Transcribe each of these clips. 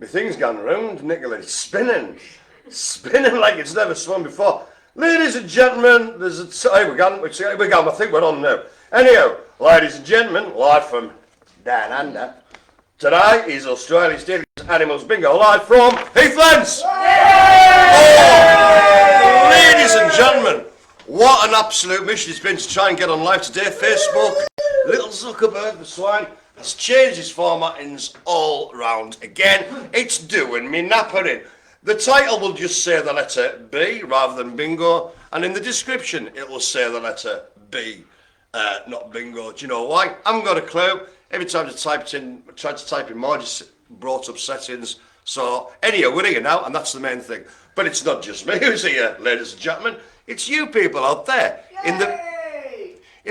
The thing's gone round, Nicola. It's spinning. Spinning like it's never swum before. Ladies and gentlemen, there's a... Here we go. I think we're on now. Anyhow, ladies and gentlemen, live from down under. Today is Australia's Deadliest Animals Bingo, live from Heathlands. Oh, ladies and gentlemen, what an absolute mission it's been to try and get on live today. Facebook, little Zuckerberg, the swine, has changed his formattings all round again. It's doing me nappering. The title will just say the letter B rather than bingo, and in the description it will say the letter B, not bingo. Do you know why? I haven't got a clue. Every time I tried to type in more, just brought up settings. So anyhow, we're here now, and that's the main thing. But it's not just me who's here, ladies and gentlemen. It's you people out there in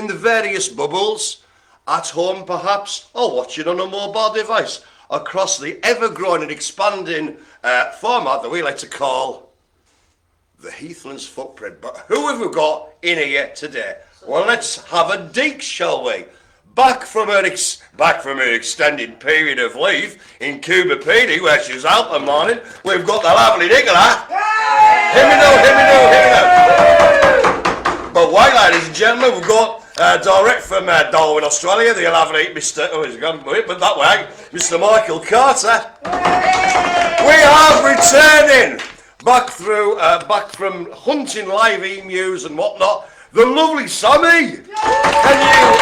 the various bubbles, at home perhaps, or watching on a mobile device, across the ever-growing and expanding format that we like to call the Heathlands footprint. But who have we got in here today? Well, let's have a dig, shall we? Back from her extended period of leave in Cuba PD, where she was out the morning, we've got the lovely Nicola. Hear me now. But wait, ladies and gentlemen, we've got direct from Darwin, Australia, the lovely Mr. Oh, he's gone but that way, Mr. Michael Carter. We have returning back from hunting live emus and whatnot. The lovely Sammy! Can you,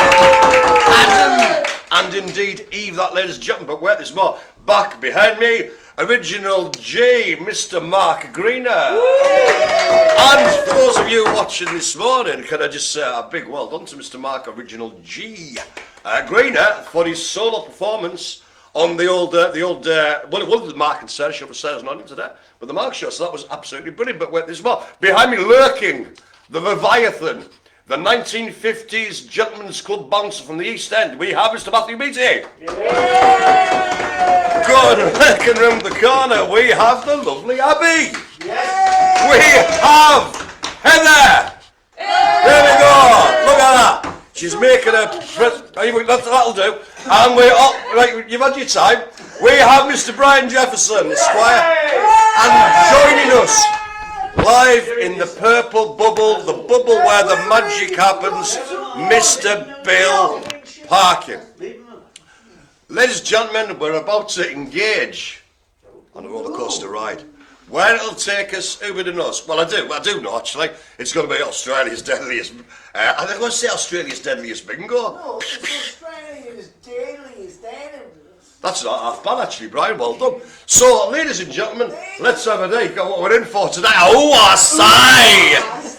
Adam, and indeed Eve, that ladies and gentlemen, but wait, there's more. Back behind me, original G, Mr. Mark Greener. And for those of you watching this morning, can I just say a big well done to Mr. Mark, original G Greener, for his solo performance on the old, well, it wasn't the Mark and Sarah show, but Sarah's not in today, but the Mark show, so that was absolutely brilliant. But wait, there's more. Behind me, lurking, the Leviathan, the 1950s gentleman's club bouncer from the East End. We have Mr. Matthew Beattie. Good, lurking round the corner, we have the lovely Abby. Yes. We have Heather. There we go. Look at that. She's making a that'll do. And we're up, right, you've had your time. We have Mr. Brian Jefferson, Esquire, and joining us live in the purple bubble, the bubble where the magic happens, Mr. Bill Parkin. Ladies and gentlemen, we're about to engage on a roller coaster ride. Where it'll take us, who would knows? Well, I do know actually. It's going to be Australia's deadliest. I was going to say Australia's deadliest bingo. No, it's Australia's deadliest animals. That's not half bad actually, Brian. Well done. So, ladies and gentlemen, let's have a dig at what we're in for today. Oh, I say!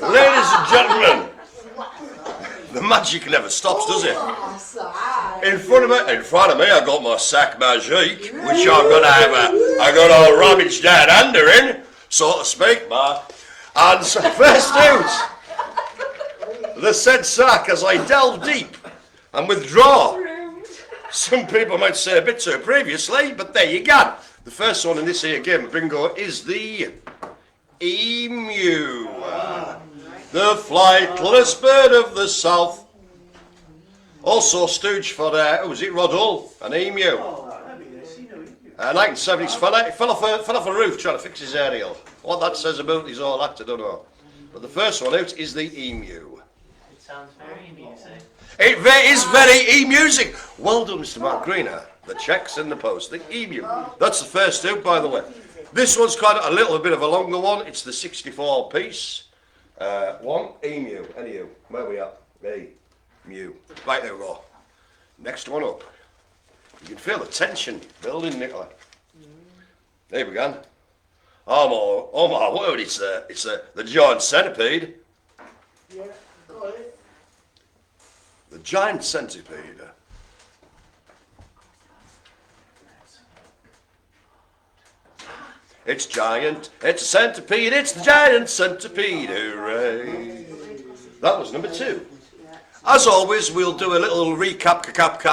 Ladies and gentlemen, the magic never stops, does it? In front of me, I got my sac magique, which I'm gonna have I got all rummaged down under in, so to speak, Mark. And so first out, the said sack as I delve deep and withdraw. Some people might say a bit too previously, but there you go. The first one in this here game, bingo, is the emu. The flightless bird of the south. Also stooge for, who was it, Rod Hull, an emu. 1970s fell off a roof trying to fix his aerial. What that says about his whole act, I don't know. But the first one out is the emu. It sounds very amusing. It is very e-music. Well done, Mr. Mark Greener. The check's in the post. The emu. That's the first out, by the way. This one's quite a little bit of a longer one. It's the 64 piece. One, emu. Anywho, where we at? Emu. Right, there we go. Next one up. You can feel the tension building, Nicola. There we go. Oh my word, it's the giant centipede. Yeah, got it. The giant centipede. It's giant, it's a centipede, it's the giant centipede, hooray. That was number 2. As always, we'll do a little recap, cap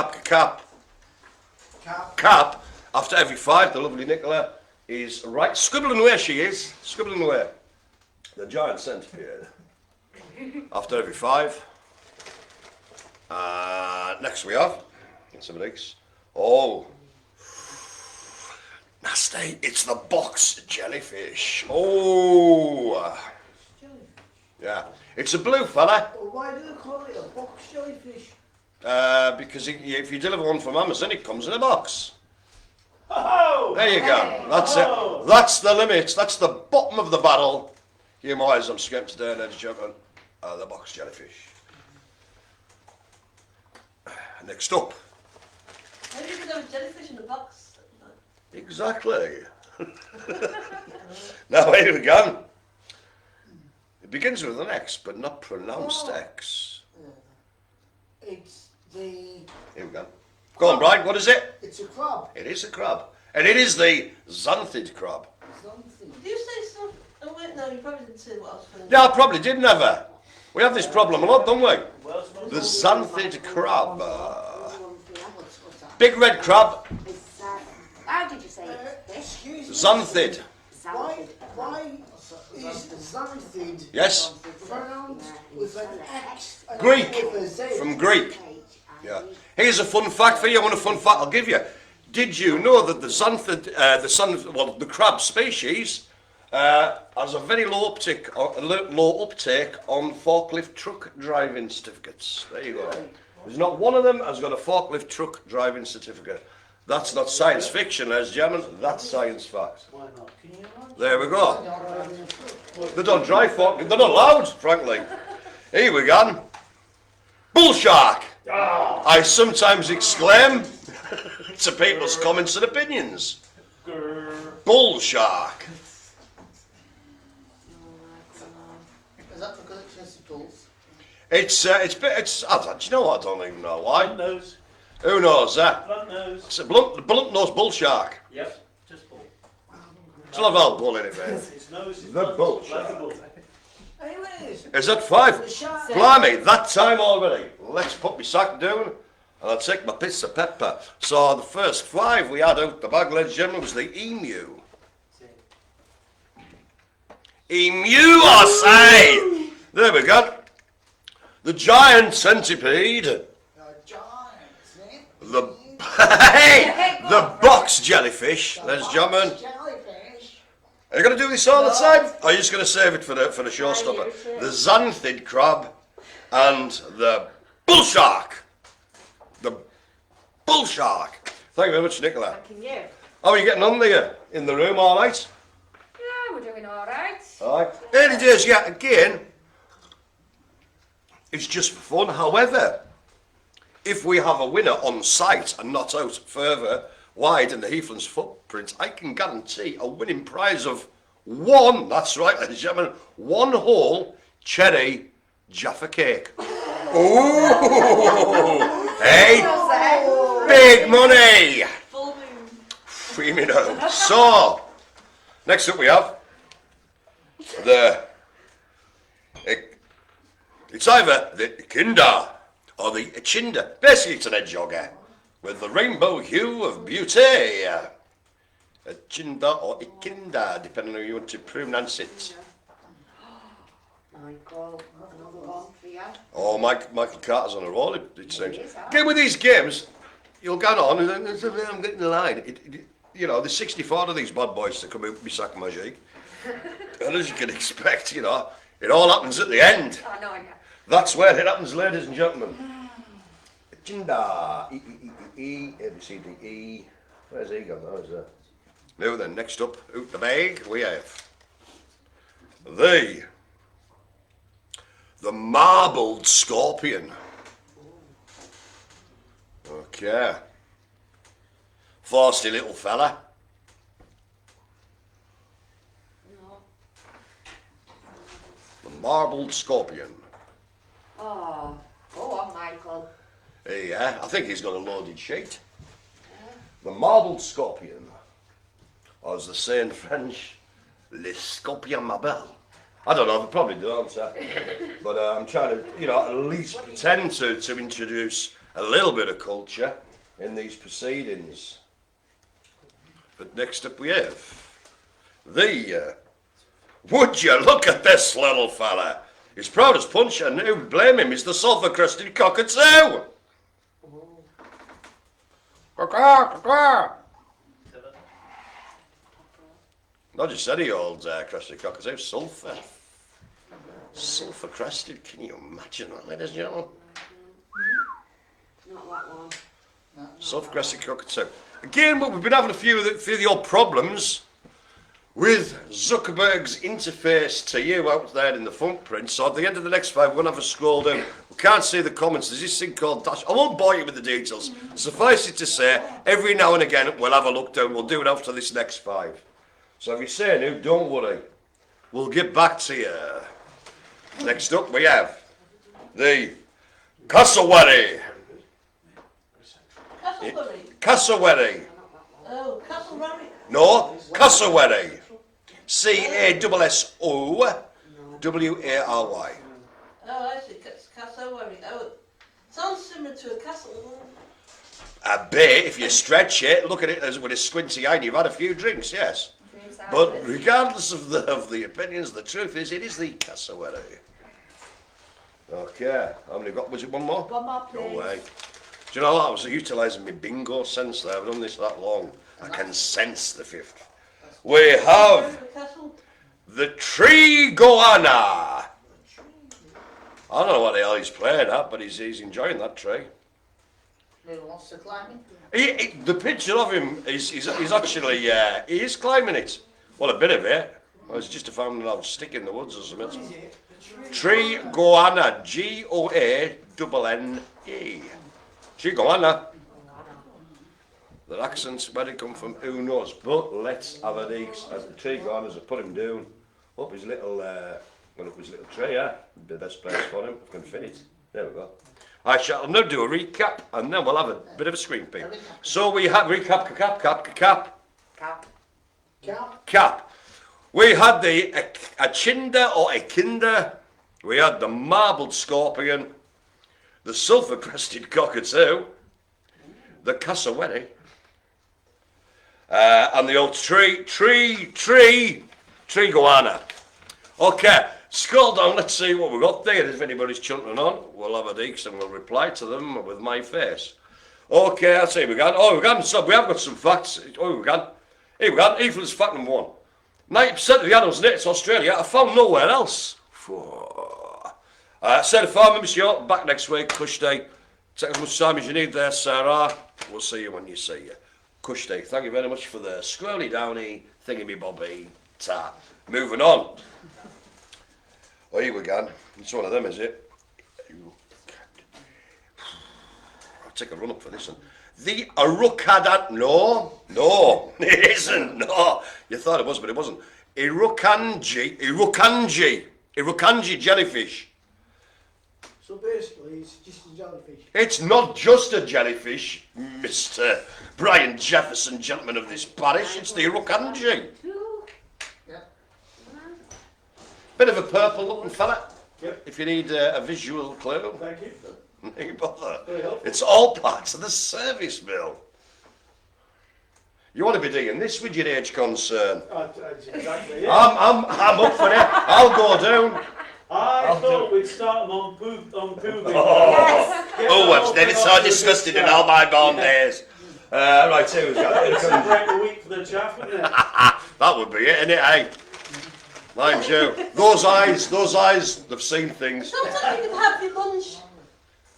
after every 5. The lovely Nicola is right, scribbling away she is, scribbling away. The giant centipede. After every 5. Next we have, some of these. Oh, nasty. It's the box jellyfish. Oh. Yeah. It's a blue fella. Well, why do they call it a box jellyfish? Because if you deliver one from Amazon, it comes in a box. Oh! There you go. That's it. That's the limit. That's the bottom of the barrel. You might I'm scared today, ladies and gentlemen. The box jellyfish. Next up. How do you know jellyfish in a box? Exactly. Now here we go. It begins with an X, but not pronounced X. It's the... Here we go. Go on, Brian, what is it? It's a crab. It is a crab. And it is the xanthid crab. Something. Did you say something? Oh wait, no, you probably didn't say what I was going to Yeah, I probably did never. We have this problem a lot, don't we? Well, The xanthid crab. What's that? Big red crab. It's, how did you say it? Fish? Excuse me. Xanthid. Why is xanthid Yes? pronounced with an X and Greek. with a Z? From Greek. Yeah. Here's a fun fact for you. I want a fun fact I'll give you. Did you know that the xanthid, the crab species, has a very low uptake on forklift truck driving certificates? There you go. There's not one of them has got a forklift truck driving certificate. That's not science fiction, ladies and gentlemen. That's science fact. why not? Can you not? There we go. They don't drive forklift. They're not allowed, frankly. Here we go. Bull shark. I sometimes exclaim to people's comments and opinions. Bull shark. Is that because it's testicles? It's do you know what? I don't even know why. Blunt nose. Who knows that? Blunt nose. It's a blunt nosed bull shark. Yep, just bull. It's not about bull in it, man. His nose is The blunt, bull like a shark. bull. Anyways, Is that 5? the shark. Blimey, that time already. Let's put my sack down and I'll take my piece of pepper. So the first 5 we had out the bag, ladies and gentlemen, was the emu. Emu, I say! There we go. The giant centipede. Giants, eh? The hey, the box jellyfish, ladies and gentlemen. Jellyfish. Are you going to do this all the time? Or are you just going to save it for the showstopper? The xanthid crab and the bull shark. The bull shark. Thank you very much, Nicola. Thanking you. How are you getting on there? In the room, all right? Yeah, we're doing all right. All right. Early days, yeah. Again, it's just for fun. However, if we have a winner on site and not out further wide in the Heathlands footprint, I can guarantee a winning prize of 1, that's right, ladies and gentlemen, 1 whole cherry Jaffa cake. Ooh! Hey! Big money! Full moon. Free me now. So, next up we have it's either the Echidna or the Echinda. Basically, it's an hedgehogger with the rainbow hue of beauty. Echinda or Echidna, depending on how you want to pronounce it. Michael, another one for you. Oh, Michael Carter's on a roll, it seems. Again, with these games, you'll get on, and I'm getting the line. You know, there's 64 of these bad boys to come out with me sac magic. And as you can expect, you know, it all happens at the end. Oh, no, I can't. That's where it happens, ladies and gentlemen. Echinda. E, A, B, C, D, E. Where's E gone? Oh, is that? Now then, next up, out the bag, we have the marbled scorpion. Okay. Feisty little fella. No. The marbled scorpion. Oh, go on, Michael. Yeah, I think he's got a loaded sheet. The marbled scorpion, or as they say in French, le scorpion marble. I don't know, they probably don't, but I'm trying to, you know, at least pretend to introduce a little bit of culture in these proceedings. But next up we have the, would you look at this little fella? He's proud as punch, and who blame him? He's the sulphur-crested cockatoo. Caw, caw, caw. Not just any old crested cockatoo, sulphur. Sulphur crested, can you imagine that, ladies and gentlemen? Not that one. Sulphur crested cockatoo. Again, we've been having a few of the odd problems with Zuckerberg's interface to you out there in the footprint. So at the end of the next 5, we're going to have a scroll down. We can't see the comments. There's this thing called dash. I won't bore you with the details. Suffice it to say, every now and again we'll have a look down. We'll do it after this next 5. So if you're saying new, don't worry. We'll get back to you. Next up we have the cassowary. Castleberry. Cassowary. Oh, Castleberry. No, cassowary. Cassowary. Oh, I see. Cassowary. Oh, sounds similar to a castle. A bit, if you stretch it, look at it as with a squinty eye, and you've had a few drinks, yes. But regardless of the opinions, the truth is, it is the cassowary. Okay, how many got? Was it one more? One more, No please. way. Do you know what? I was utilising my bingo sense there. I've done this that long. I can sense the 5th. We have Castle. the tree goanna. I don't know what the hell he's playing at, but he's enjoying that tree. Who wants to climb it? The picture of him is actually he is climbing it. Well, a bit of it. Well, it's just found an old stick in the woods or something. Tree goanna, Goanne. Tree goanna. The accents where they come from, who knows? But let's have a deeks as the tree goannas have put him down. Up his little tree. Yeah, be the best place for him. I can fit it. There we go. I shall now do a recap, and then we'll have a bit of a screen peek. So we have cap. We had the Echinda or Echinda. We had the marbled scorpion, the sulphur crested cockatoo, the cassowary, and the old tree goanna. Okay. Scroll down, let's see what we've got there. If anybody's chunting on, we'll have a deeks and we'll reply to them with my face. Okay, I'll say we have got some facts. Oh, we got. Here we go. Heathlands fact number 1. 90% of the animals native to Australia are found nowhere else. Said a farmer, Miss York, back next week, Cush Day. Take as much time as you need there, Sarah. We'll see you when you see you. Cush Day, thank you very much for the squirrely downy thingy-me-bobby ta. Moving on. Oh, here we go. It's one of them, is it? I'll take a run up for this one. The Arucadan. No, it isn't. No, you thought it was, but it wasn't. Irukandji jellyfish. So basically, it's just a jellyfish. It's not just a jellyfish, Mr. Brian Jefferson, gentleman of this parish. It's the Irukandji. Bit of a purple looking fella. Yep. If you need a visual clue. Thank you. No bother. Very helpful. It's all parts of the service bill. You want to be doing this with your age concern? Exactly, yeah. I'm up for it. I'll go down. I thought we'd start them on pooping. Oh, I've never so disgusted in all my born days. Right, here we It's a go. break a week for the chaff, isn't it? That would be it, innit, eh? Mind you, those eyes, they've seen things. Sometimes you can have your lunch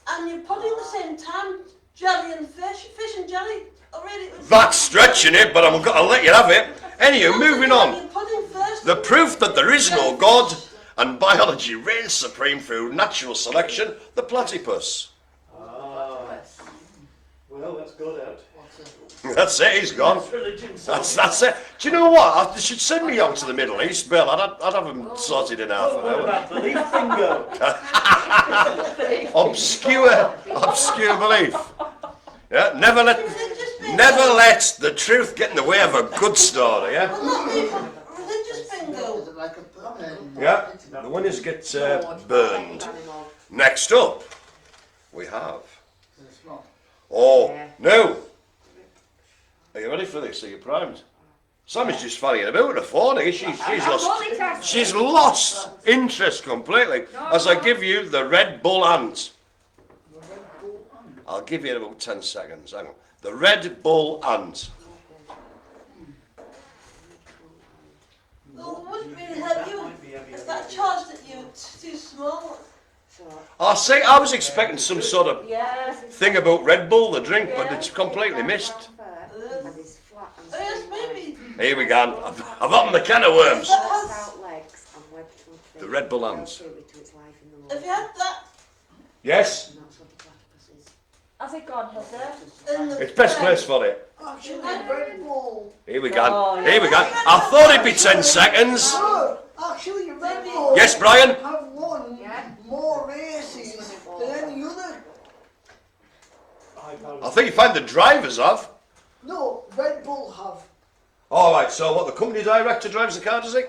and your pudding at the same time. Jelly and fish and jelly. Oh, really? That's stretching it, but I'm going to let you have it. Anyway, moving on. Your pudding first. The proof that there is no God and biology reigns supreme through natural selection, the platypus. Well, that's got out. That's it, he's gone. That's religion. That's it. Do you know what? They should send me out to the Middle East, Bill. I'd have them sorted in half an What hour. about the leaf bingo? Obscure belief. Yeah, never let the truth get in the way of a good story, yeah? Well, not even religious bingo. Is it like a puppet? Yeah, the winners get burned. Next up, we have... It's not. Oh, no! Are you ready for this? Are you primed? Sammy's just fanning about with the phone. She's lost interest completely. As I give you the Red Bull ant. I'll give you about 10 seconds. Hang on. The Red Bull ant. It's too small. So, I see, I was expecting some sort of Yeah. thing about Red Bull, the drink, but it's completely missed. and he's flat and Oh, yes, streamlined. maybe. Here we go. I've opened the can of worms. Stout legs and webbed front feet. The Red Bull hands. Suited to its life in the Have water. you had that Yes, And that's what the platypus is. Has it gone, has it? in the it's best place for it. Actually, Red Bull. Here we go. Here we go. I thought it'd be 10 seconds. No, actually, Red Bull. Yes, Brian? Have won more races than any other. I think you find the drivers have. No, Red Bull have. Alright, so what, the company director drives the car, does he?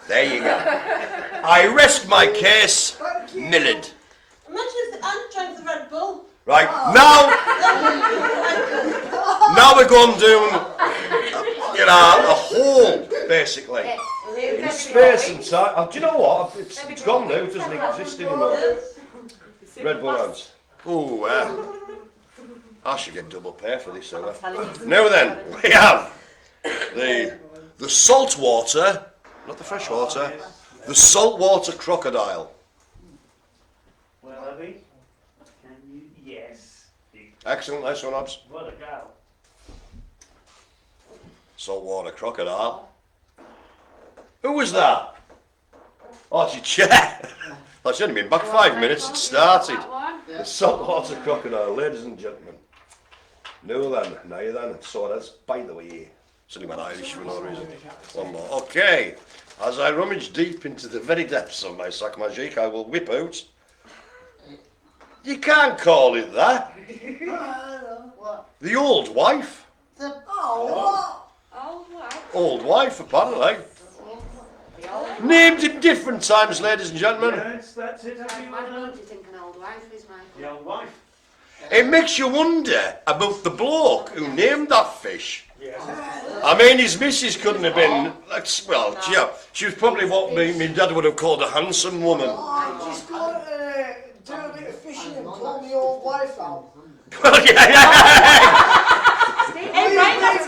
There you go. I rest my case, Thank you. Millard. Imagine if the ant drank the Red Bull. Right, now we're going down, you know, a hole, basically. In space and time. Do you know what? It's gone now, it doesn't exist anymore. Red Bull hands. Ooh, I should get double pay for this, hour. Now then, we have the saltwater, not the freshwater, the saltwater crocodile. Wallaby, can you? Yes. Excellent, nice one, Hobbs. What a gal. Saltwater crocodile. Who was that? Oh, it's your chair. That's only been back 5 minutes, it started. That one. The saltwater crocodile, ladies and gentlemen. Now then, so that's, by the way, it's only went Irish for no reason. One more. Okay, as I rummage deep into the very depths of my sac magique, I will whip out. You can't call it that. What? The old wife. Oh, Oh, wow. Old wife, apparently. The old Named at different times, ladies and gentlemen. Yes, that's it. Have you man, done? do you think an old wife is, Michael? The old wife. It makes you wonder about the bloke who named that fish. Yes. I mean, his missus couldn't have been, well, yeah, she was probably what my dad would have called a handsome woman. I'm just going to do a bit of fishing and pull my old wife out. Well, yeah. Hey, right, that's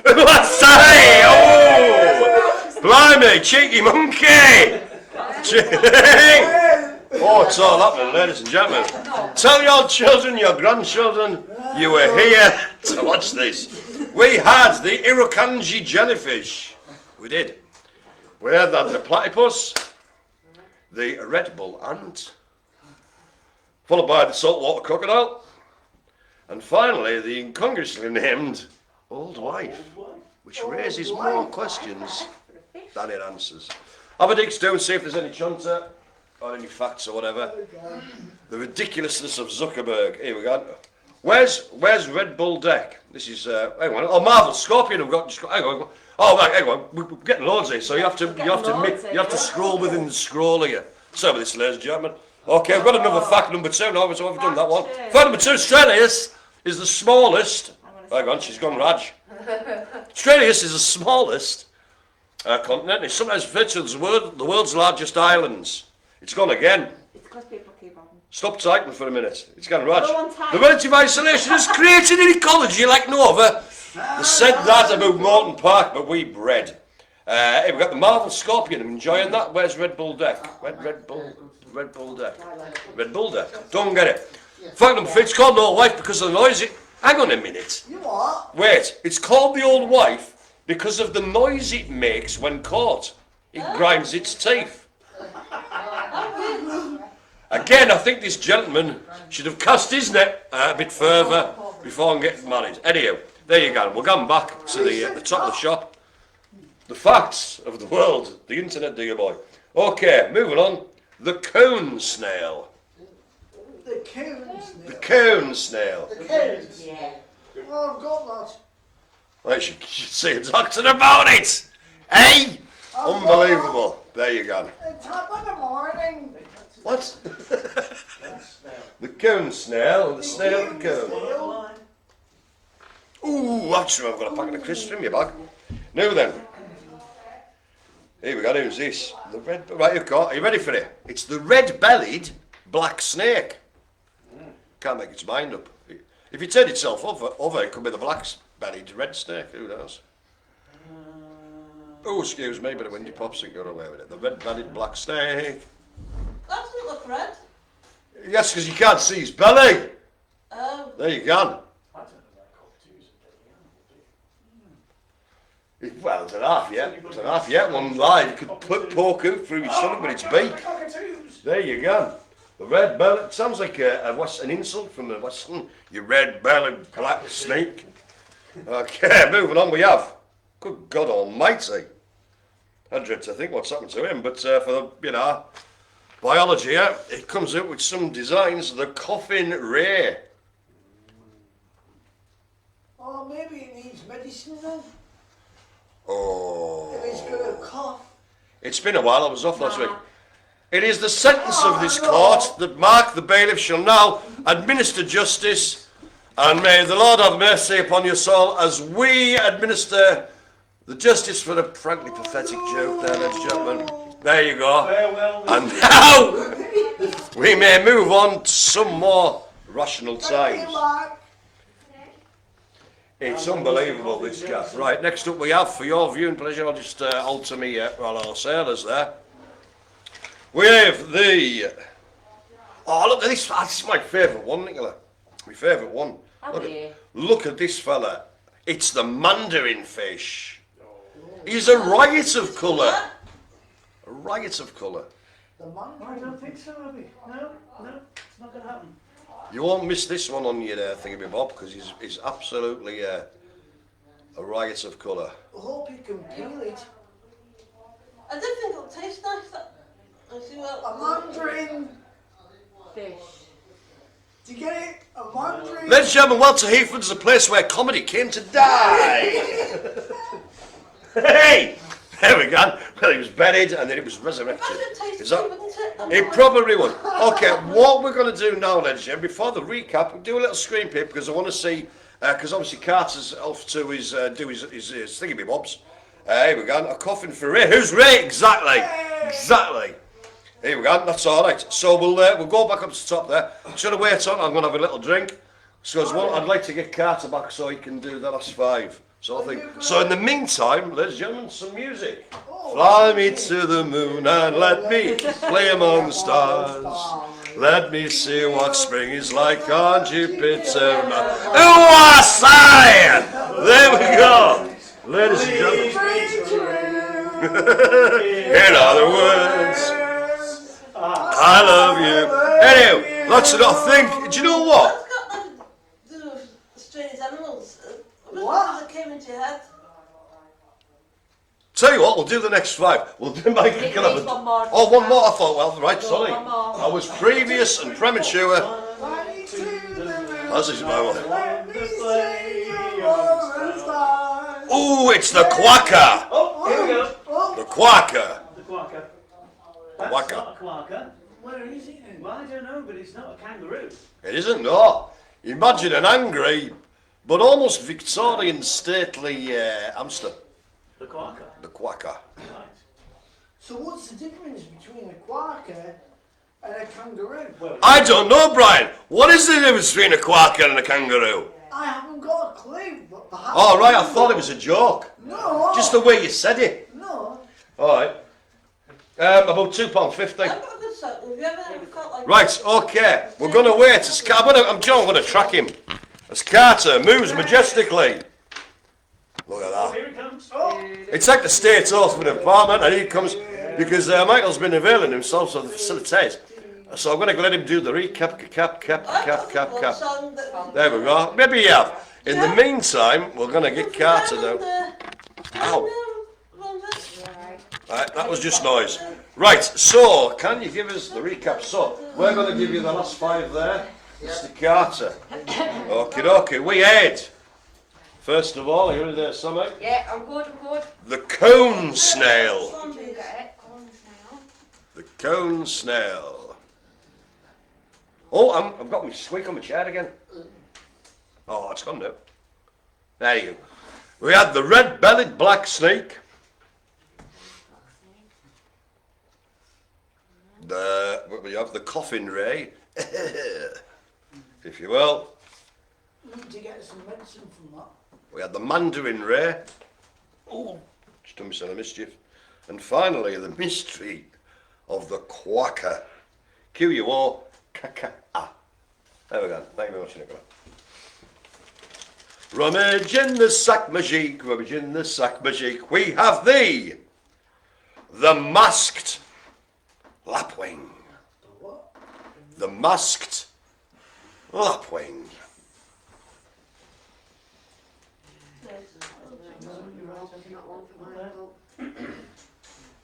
good. What's that? Oh! Blimey, cheeky monkey! Oh, it's all happening, ladies and gentlemen. Tell your children, your grandchildren, you were here to watch this. We had the Irukandji jellyfish. We did. We had that the platypus, the Red Bull ant, followed by the saltwater crocodile, and finally the incongruously named old wife, which raises more questions than it answers. Have a dig down, see if there's any chunter or any facts or whatever. The ridiculousness of Zuckerberg. Here we go. Where's Red Bull deck? This is hang on. Oh, Marvel Scorpion. I've got. Hang on. Oh, right, hang on. We're getting loads here, so you have to scroll within the scroll here. So this, ladies and gentlemen. Okay, I've got another fact number 2 now, so I've done that one. Fact number 2: Australia is the smallest. Hang on, she's gone Raj. Australia is the smallest continent. It's sometimes referred to as the world's largest islands. It's gone again. It's because people keep on. Stop typing for a minute. It's gone Raj. Go on, type. The relative isolation has created an ecology like no other. They said that about Morton Park, but we bred. Here we've got the Marvel Scorpion. I'm enjoying that. Where's Red Bull deck? Red Bull deck. Red Bull deck. Don't get it. Fact number 3, it's called the old wife because of the noise. Hang on a minute. You what? Wait, it's called the old wife because of the noise it makes when caught. It grinds its teeth. Again, I think this gentleman should have cast his net a bit further before getting married. Anyhow, there you go. We're going back to the top of the shop. The facts of the world, the internet, dear boy. Okay, moving on. The Cone Snail. The coons. The Cone Snail. The coons. Yeah. Oh, I've got that. Well, you should see a doctor about it. Hey! Unbelievable. There you go. It's up in the morning. What? The Cone Snail, the snail of the cone. Ooh, actually, I've got a packet of crisps in my bag. Now then. Here we go, who's this? The red, right, you've got, are you ready for it? It's the red-bellied black snake. Can't make its mind up. If it turned itself over, it could be the black-bellied red snake, who knows? Oh, excuse me, but a windy popsicle got away with it. The red-bellied black snake. look red. Yes, because you can't see his belly. Oh. There you go. I don't know about cockatoos and Bellied. Well, it's an half yet. It's an half yet. One line could poke out through his stomach with its beak. Cockatoos! There you go. The red belly. It sounds like an insult from the Western. You red-bellied black snake. Okay, moving on. We have. Good God Almighty. I dread to think what's happened to him, but for the biology, it comes out with some designs. The coffin ray. Oh, maybe it needs medicine then. Oh. If it's got a cough. It's been a while. I was off last week. It is the sentence of this court that Mark the bailiff shall now administer justice, and may the Lord have mercy upon your soul as we administer the justice for the frankly pathetic joke there, ladies and gentlemen. There you go. Farewell. And now we may move on to some more rational times. It's unbelievable, this cat. Right, next up we have, for your viewing pleasure, I'll just alter me, our sailors there. We have the... Oh, look at this. This is my favourite one, Nicola. My favourite one. Look at this fella. It's the Mandarin Fish. He's a riot of colour. A riot of colour. The I man. don't think so, Abby. No, it's not going to happen. You won't miss this one on your thingamabob, because he's absolutely a riot of colour. I hope you can peel it. I did think it'll taste nice. I see well. A mandarin. Fish. Do you get it? A mandarin. Ladies and gentlemen, welcome to Heathlands, the place where comedy came to die. Hey! There we go. Well, he was buried and then it was resurrected. Is that? It probably would. Okay, what we're going to do now, ladies and gentlemen, before the recap, we'll do a little screen peep because I want to see, because obviously Carter's off to his thingamybobs. Here we go. A coffin for Ray. Who's Ray? Exactly. Exactly. Here we go. That's all right. So we'll go back up to the top there. Should I wait on? I'm going to have a little drink. So as well, I'd like to get Carter back so he can do the last five. So I think. So in the meantime, ladies and gentlemen, some music. Fly me to the moon and let me play among the stars. Let me see what spring is like on Jupiter. Uwasai! There we go. Ladies and gentlemen. In other words, I love you. Anyway, that's what I think. Do you know what? That's got nothing to do with strange animals. What? That came into your head. Tell you what, we'll do the next five. We'll do Mike. It needs one more. Oh, one more. I thought. Well, right. Sorry. One more. I was previous and premature. As is my one. Ooh, it's the quacker. Oh, here we go. The quacker. The quacker. That's Quacker. not a quacker. Where is it then? Well, I don't know, but it's not a kangaroo. It isn't. No. Imagine an angry, but almost Victorian stately hamster. The quacker. The quacker. Right. So what's the difference between a quacker and a kangaroo? Well, I don't know, Brian. What is the difference between a quacker and a kangaroo? I haven't got a clue, but perhaps... Oh, right. I thought it was a joke. No. Just the way you said it. No. All right. About £2.50. I've got a good something. Have you ever felt like Right, okay. We're going to wait. I'm going to track him. As Carter moves majestically. Look at that. here it comes. It's like the state oath with a parliament, and he comes because Michael's been availing himself of the facilitate. So I'm going to let him do the recap, cap. song that... There we go. Maybe you have. In the meantime, we're going to get Carter down. Ow. Right, that was just noise. Right, so can you give us the recap? So we're going to give you the last five there. Mr. Carter. Okie dokie. We had, first of all, here it is, Sammy. Yeah, I'm good. The Cone Snail. Do you get it? Cone Snail. The Cone Snail. Oh, I've got my squeak on my chair again. Oh, it's gone now. There you go. We had the red-bellied black snake. We have the coffin ray, if you will. Need to get some medicine from that. We had the Mandarin ray. Oh, just done myself a mischief. And finally, the mystery of the quacker Q-U-O, K-K-A. There we go. Thank you very much, Nicola. Rummage in the sac magique, rummage in the sac magique. We have the masked lapwing. The masked lapwing.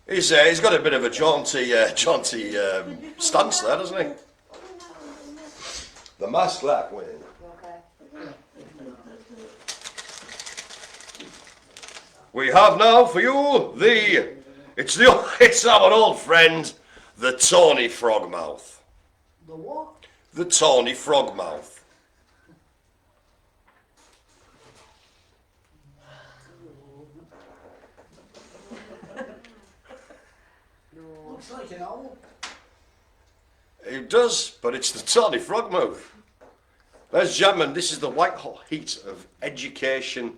He's got a bit of a jaunty stance there, doesn't he? The masked lapwing. We have now for you it's our old friend, the tawny frogmouth. The what? The tawny frogmouth. Looks like an owl. It does, but it's the tawny frogmouth. Ladies and gentlemen, this is the white hot heat of education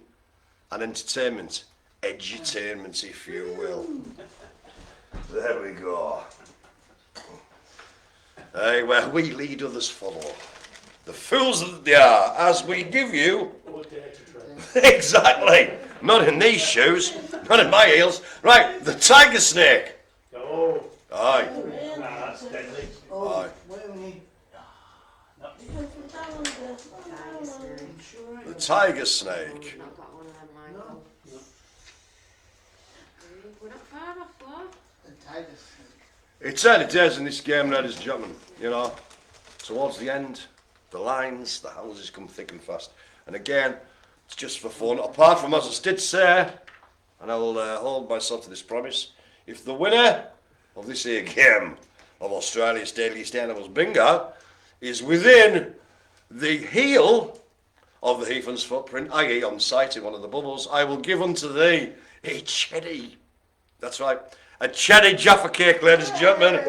and entertainment. Edutainment, if you will. There we go. Hey, where we lead, others follow. The fools that they are, as we give you. Exactly. Not in these shoes, not in my heels. Right, the tiger snake. Oh, Aye. nah, that's deadly. Oh, Aye. wait a minute. The tiger snake. Not got one of them, Michael. We're not far off, though. The tiger snake. It's early days in this game, ladies and gentlemen. You know, towards the end, the lines, the houses come thick and fast. And again, it's just for fun. Apart from, as I did say, and I will hold myself to this promise, if the winner of this here game of Australia's Deadliest Animals Bingo is within the heel of the Heathlands footprint, i.e. on site in one of the bubbles, I will give unto thee a cherry. That's right, a cherry Jaffa cake, ladies and gentlemen.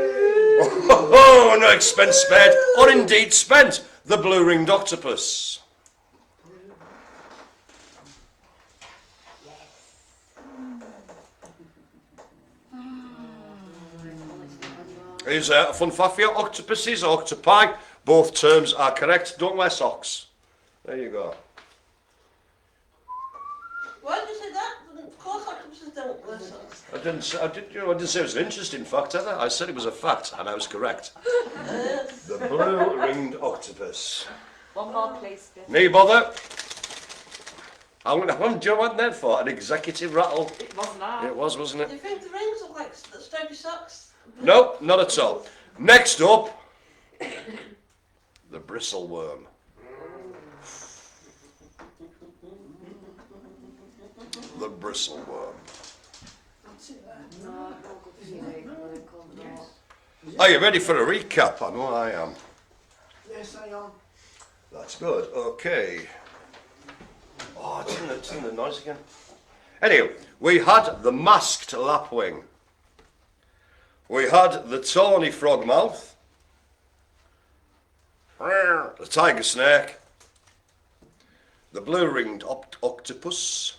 Oh, no expense spared, or indeed spent. The blue-ringed octopus. Here's a fun fact for you. Octopuses, octopi, both terms are correct. Don't wear socks. There you go. Why did you say that? Of course octopuses don't wear socks. I didn't say it was an interesting fact, either. I said it was a fact, and I was correct. The blue-ringed octopus. One more, please, Spiff. Me bother? I'm going to want that for an executive rattle. It wasn't that. It was, wasn't Do it? you think the rings look like stripy socks? No, not at all. Next up, the Bristle Worm. The Bristle Worm. That's it there. No, no good to see you. Are you ready for a recap? I know I am. Yes, I am. That's good. Okay. Oh, it's in the noise again. Anyway, we had the masked lapwing. We had the tawny frogmouth. The tiger snake. The blue-ringed octopus.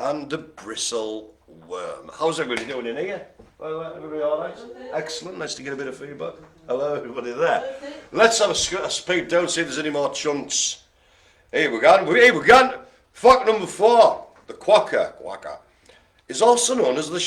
And the bristle worm. How's everybody doing in here? Everybody all right? Excellent. Nice to get a bit of feedback. Hello, everybody there. Let's have a speed down, see if there's any more chunks. Here we go. Fact number 4. The quacker is also known as the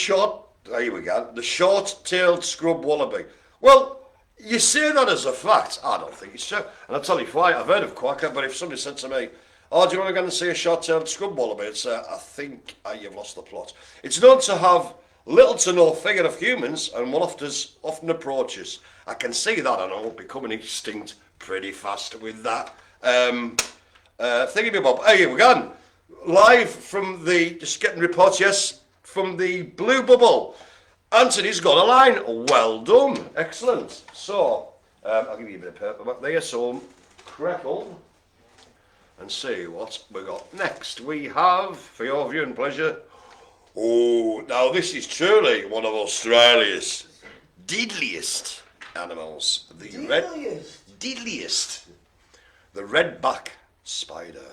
short-tailed scrub wallaby. Well, you say that as a fact. I don't think it's true. And I'll tell you why. I've heard of quacker, but if somebody said to me, oh, do you want to go and see a short-tailed scrub wallaby? I'd say, I think you've lost the plot. It's known to have little to no figure of humans and will often approach us. I can see that, and I'll become extinct pretty fast with that. Thingy-bob. Hey, here we go. Live from just getting reports, yes, from the blue bubble. Anthony's got a line. Well done. Excellent. So, I'll give you a bit of paper back there, so crackle and see what we got next. We have, for your viewing pleasure, oh, now this is truly one of Australia's deadliest animals. Deadliest. The redback spider.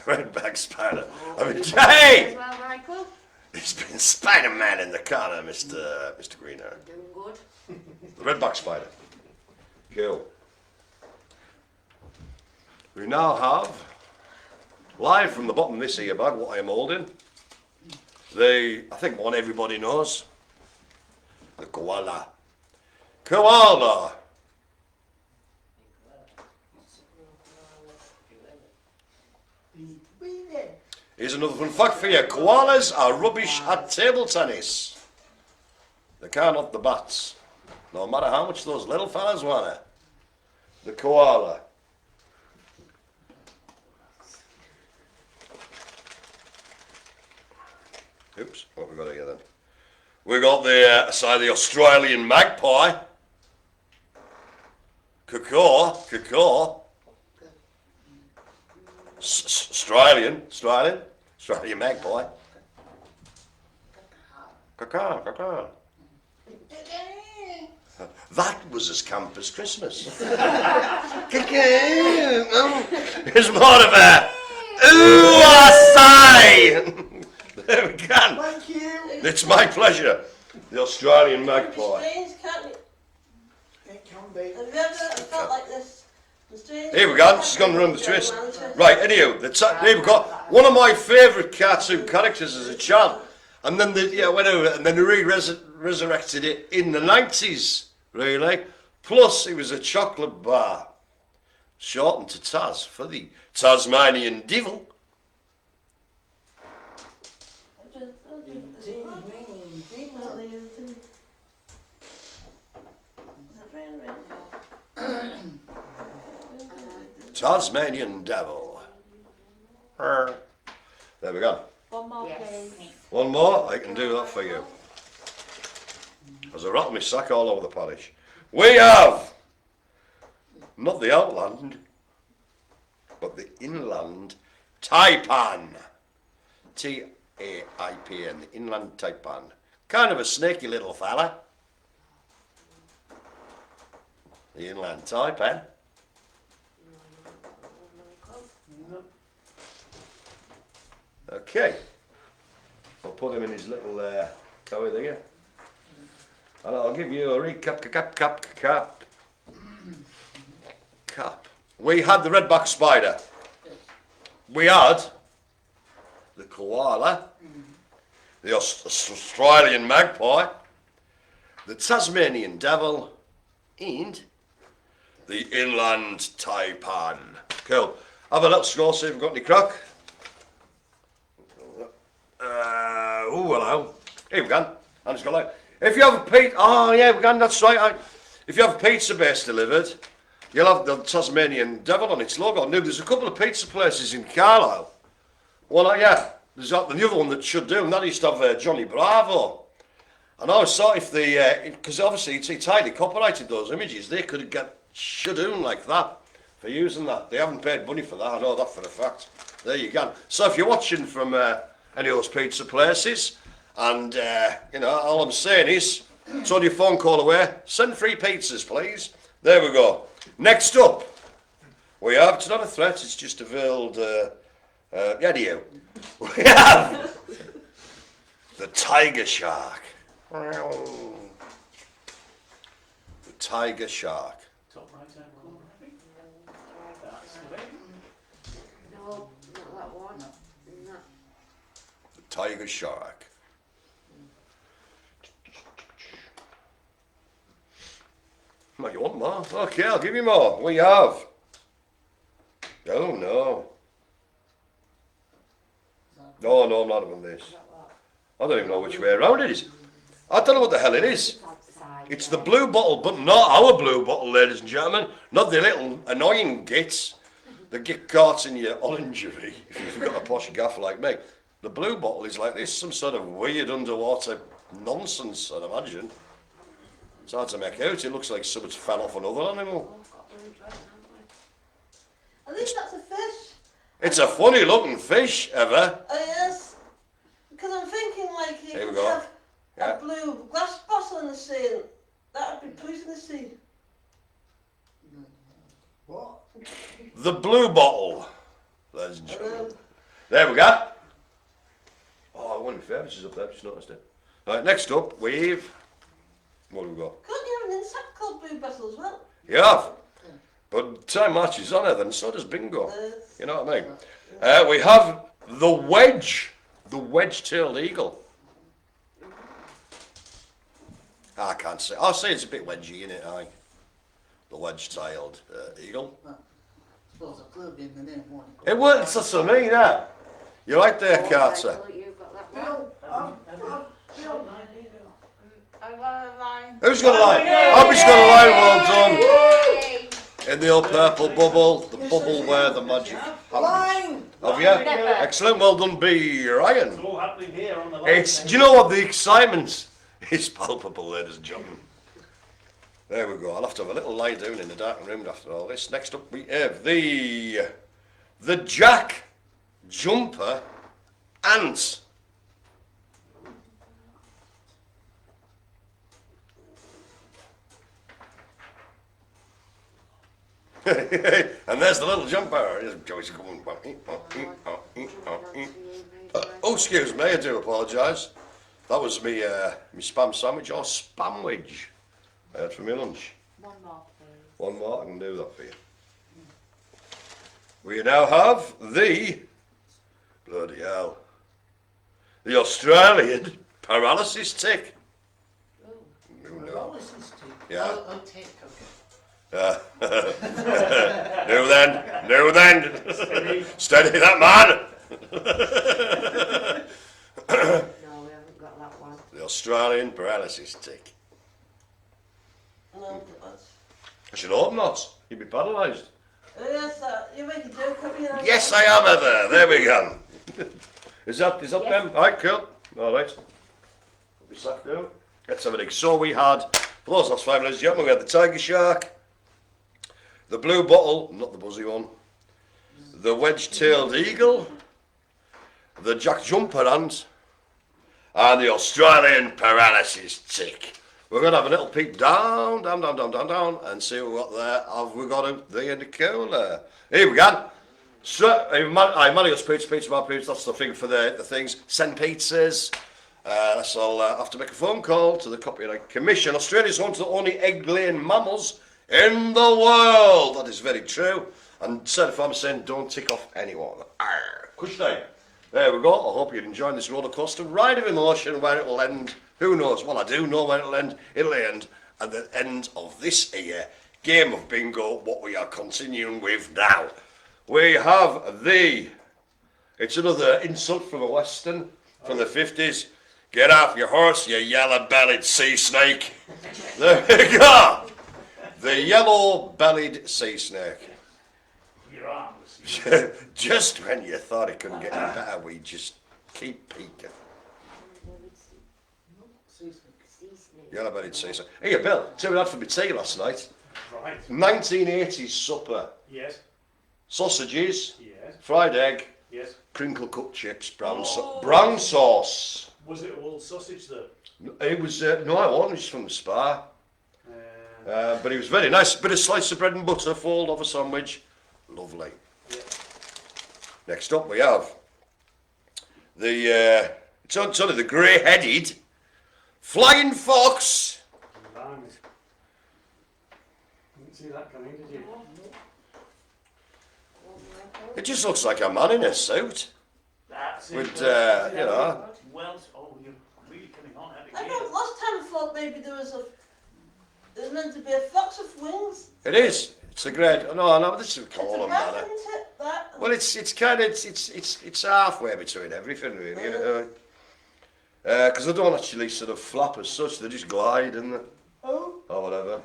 Redback spider. I mean, hey! As well, Michael. He's been Spider-Man in the corner, Mr. Greener. Doing good. The redback spider. Cool. We now have, live from the bottom of this here bag, what I am holding. I think one everybody knows. The koala. Koala. Here's another fun fact for you. Koalas are rubbish at table tennis. They can't hit the bats. No matter how much those little fellas want it. The koala. Oops, what have we got here then? We got the Australian magpie. Caw. Australian magpie. Caw. That was as camp as Christmas. It's more of a ooh, I sigh. There we go. Thank you. It's my pleasure. The Australian magpie. Strange, can't it? It can be. Have you ever felt like this? Here we go. She's gone around the twist. Right. Anywho, here we got one of my favourite cartoon characters as a child, and then went over and then resurrected it in the 90s. Really. Plus, it was a chocolate bar, shortened to Taz for the Tasmanian Devil. Tasmanian Devil. There we go. One more, Yes. please. One more, I can do that for you. There's a rat in my sack all over the parish. We have, not the outland, but the inland Taipan. T-A-I-P-N, the inland Taipan. Kind of a snaky little fella. The inland Taipan. Okay. I'll put him in his little tower there. And I'll give you a recap. Cap. We had the redback spider. We had the koala, the Australian magpie, the Tasmanian devil, and the inland taipan. Cool. Have a little score, see if we've got any crack. Hello. Here we go. I'm just going if you have a pizza, that's right. If you have a pizza base delivered, you'll have the Tasmanian devil on its logo. Now, there's a couple of pizza places in Carlisle. There's the other one that should do, and that used to have Johnny Bravo. And I always thought if because obviously it's highly copyrighted, those images, they could get shadoon like that for using that. They haven't paid money for that, I know that for a fact. There you go. So if you're watching from any of those pizza places, and all I'm saying is, it's on your phone call away, send free pizzas, please. There we go. Next up, we have, it's not a threat, it's just a veiled, video. We have the tiger shark. The tiger shark. Top right hand corner, I think. That's the way. No, not that one. No. The tiger shark. Oh, you want more? Okay, I'll give you more. We have. Oh, no. No, I'm not having this. I don't even know which way around it is. I don't know what the hell it is. It's the blue bottle, but not our blue bottle, ladies and gentlemen. Not the little annoying gits that get caught in your orangery if you've got a posh gaff like me. The blue bottle is like this, some sort of weird underwater nonsense, I'd imagine. It's hard to make out. It looks like something's fell off another animal. I think that's a fish. It's a funny looking fish, Ever. Oh yes. Because I'm thinking like you Here we could go. have Yeah. a blue glass bottle in the sea, and that would be poison the sea. What? The blue bottle, ladies and gentlemen. There we go. Oh, one of my favourites is up there, just noticed it. Right, next up, we've... What have we got? Can't you have an insect called blue bristle as well? You have. But time marches on it, then so does bingo. You know what I mean? We have the wedge-tailed eagle. I can't say. I'll say it's a bit wedgy, isn't it? Aye. The wedge-tailed eagle. I suppose I could be in the name, won't It works. That's what I mean, yeah. You're right there, Carter. Michael, you've got that one. Bill, Bill, I got a line. Who's got a line? Abby's got a line. Well done. In the old purple bubble, the bubble where the magic happens. line! Have you? Excellent. Well done, B. Ryan. It's all happening here on the line. Do you know what the excitement is palpable, ladies and gentlemen? There we go. I'll have to have a little lie down in the dark room after all this. Next up we have the Jack Jumper Ant. And there's the little jumper. Oh, excuse me, I do apologise. That was me spam sandwich or spamwich. I had for my lunch. One more, please. One more, I can do that for you. We now have the bloody hell, the Australian paralysis tick. Who knew? Paralysis tick. Yeah. I'll take it. New then. Steady that man. No, we haven't got that one. The Australian paralysis tick. No, that's... I should hope not. You'd be paralysed. Yes, you make a joke of me. Yes, I am, Heather. There we go. Is that them? All right, cool. All right. We'll be sat down. Let's have a dig. So we had, for those last 5 minutes, gentlemen, we had the tiger shark, the blue bottle, not the buzzy one, the wedge-tailed eagle, the Jack Jumper ant, and the Australian paralysis tick. We're going to have a little peek down, and see what we've got there. Have we got the Koala? Here we go. So, Manuel's pizza, my pizza, that's the thing for the things. Send pizzas. That's all. Have to make a phone call to the Copyright Commission. Australia's home to the only egg-laying mammals in the world. That is very true. And Sarah Farmer's saying, don't tick off anyone. Arr, cush day. There we go. I hope you're enjoying this roller coaster ride of emotion. Where it'll end, who knows? Well, I do know where it'll end. It'll end at the end of this here game of bingo, what we are continuing with now. We have it's another insult from a western from the 50s. Get off your horse, you yellow-bellied sea snake. There we go. The yellow-bellied sea snake. Your arms. Just when you thought it couldn't get any better, we just keep peeking. Sea snake. Yellow-bellied sea snake. Here, Bill, see what I had for my tea last night. Right. 1980s supper. Yes. Sausages, Yes. fried egg, Yes. crinkle cut chips, brown sauce. Was it all sausage though? It was, no, I wasn't, just from the spa. But it was very nice. Bit of slice of bread and butter, fold of a sandwich. Lovely. Yeah. Next up we have it's only the grey-headed flying fox. Blimey. Didn't see that coming, did you? It just looks like a man in a suit. That's it. With, you know. Well, oh, you're really coming on at it I again. thought last time I thought maybe there's meant to be a fox with wings. It is. It's a great. No, this is It's call a them rabbit, that. isn't it? That. Well, it's kind of it's halfway between everything really, you know. Because they don't actually sort of flap as such; they just glide and Oh. or whatever.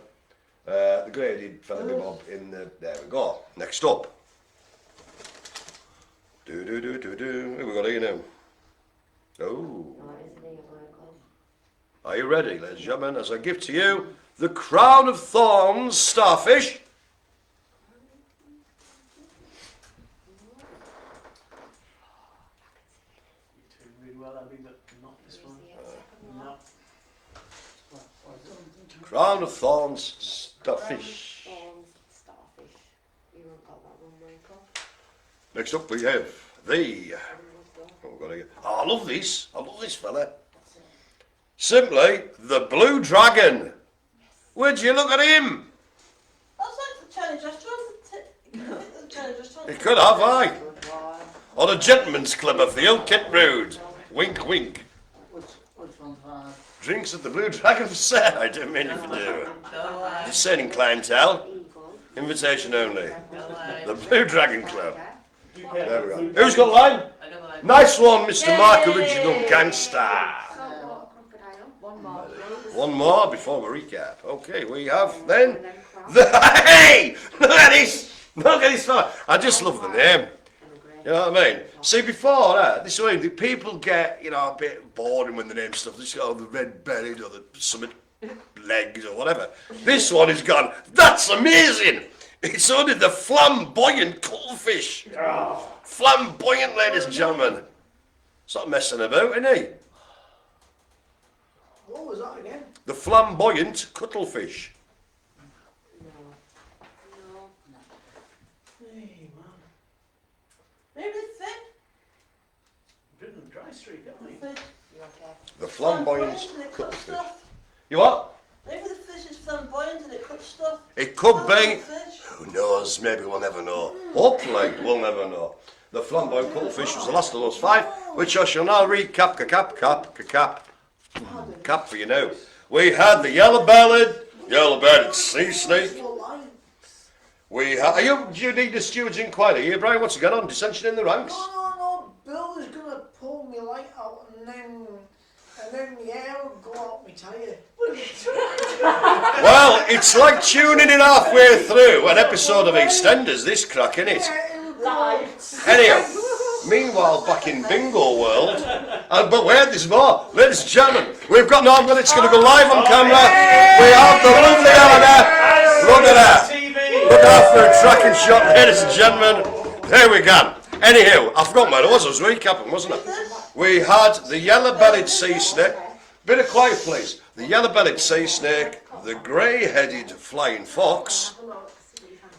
The graded feather bob in the. There we go. Next up. Who we got here now? Oh. Are you ready, ladies and gentlemen? As I give to you the crown of thorns starfish. You're doing really well, Abby, but not this one. No. Crown of thorns starfish. Starfish. You haven't got that one, Michael. Next up we have the... Oh, I love this. I love this fella. Simply, the Blue Dragon. Would you look at him? That's like the Chinese restaurant. He could have, aye. Or the Gentleman's Club of the Old Kent Road. Wink, wink. Which one's that? Drinks at the Blue Dragon for sale. I didn't mean if you do. Discerning clientele. Invitation only. The Blue Dragon Club. There we go. Who's got the line? Nice one, Mr. Mark, original gangster. One more before we recap. Okay, we have then the... Hey! Look at this! Look at this fella. I just love the name. You know what I mean? See, before that, this way, the people get, you know, a bit bored when the name stuff. They just go, oh, the red bellied or the summit legs or whatever. This one is gone, that's amazing! It's only the flamboyant cuttlefish. Flamboyant, ladies and gentlemen. It's not messing about, isn't he? What was that again? The flamboyant cuttlefish. Hey, man. Maybe thick. Been on dry street, haven't we? Thick. The flamboyant And it cuts cuttlefish. stuff. You what? Maybe the fish is flamboyant and it cuts stuff. It could be. Fish. Who knows? Maybe we'll never know. Hopefully, we'll never know. The flamboyant cuttlefish was the last of those 5, which I shall now recap. Cap for you now. We had the yellow-bellied sea snake. We had. Do you need the steward's inquiry here, Brian? What's going on? Dissension in the ranks? No. Bill is gonna pull me light out and then the air will go out my tyre. Well, it's like tuning in halfway through an episode of EastEnders. This crack, innit? Anyhow, meanwhile, back in Bingo World, but wait, there's more. Ladies and gentlemen, we've got no minutes, going to go live on camera. We have the lovely Eleanor. Look at her. Look out for a tracking shot, ladies and gentlemen. There we go. Anyhow, I forgot where it was recapping, wasn't it? We had the yellow-bellied sea snake. Bit of quiet, please. The yellow-bellied sea snake, the grey-headed flying fox.